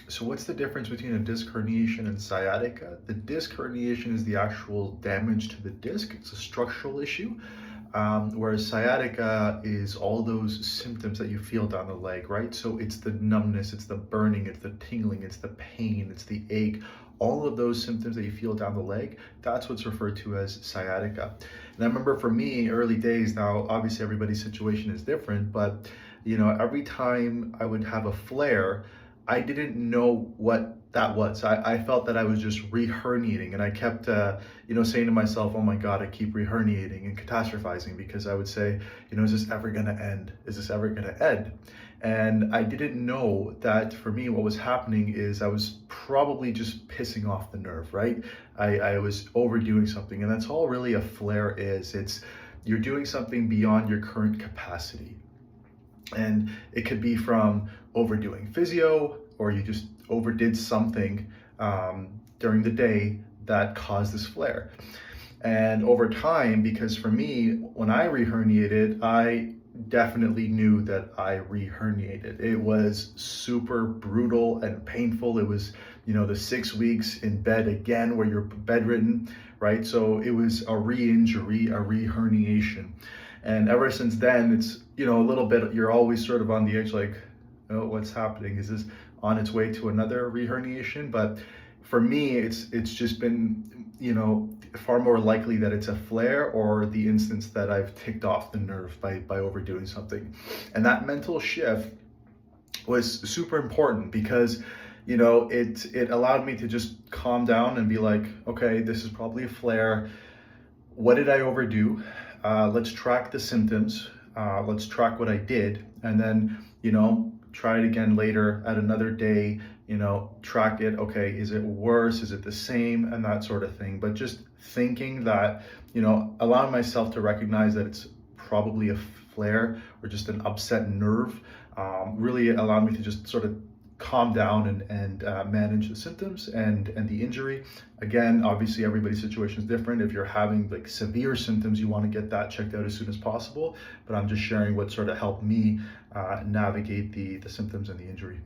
So what's the difference between a disc herniation and sciatica? The disc herniation is the actual damage to the disc. It's a structural issue. Whereas sciatica is all those symptoms that you feel down the leg, right? So it's the numbness, it's the burning, it's the tingling, it's the pain, it's the ache, all of those symptoms that you feel down the leg, that's what's referred to as sciatica. And I remember for me, early days, now obviously everybody's situation is different, but every time I would have a flare, I didn't know what that was. I felt that I was just re-herniating, and I kept, saying to myself, "Oh my God, I keep re-herniating," and catastrophizing, because I would say, "Is this ever going to end? Is this ever going to end?" And I didn't know that for me, what was happening is I was probably just pissing off the nerve, right? I was overdoing something, and that's all really a flare is. You're doing something beyond your current capacity. And it could be from overdoing physio, or you just overdid something during the day that caused this flare. And over time, because for me, when I re-herniated, I definitely knew that I re-herniated. It was super brutal and painful. It was, the 6 weeks in bed again, where you're bedridden, right? So it was a re-injury, a re-herniation. And ever since then, it's, a little bit, you're always sort of on the edge, like, oh, what's happening? Is this on its way to another re-herniation? But for me, it's just been, far more likely that it's a flare, or the instance that I've ticked off the nerve by overdoing something. And that mental shift was super important, because it allowed me to just calm down and be like, okay, this is probably a flare. What did I overdo? Let's track the symptoms. Let's track what I did, and then, try it again later at another day, track it. Okay, is it worse? Is it the same? And that sort of thing. But just thinking that, allowing myself to recognize that it's probably a flare or just an upset nerve, really allowed me to just sort of calm down and manage the symptoms and the injury. Again, obviously everybody's situation is different. If you're having like severe symptoms, you want to get that checked out as soon as possible. But I'm just sharing what sort of helped me navigate the symptoms and the injury.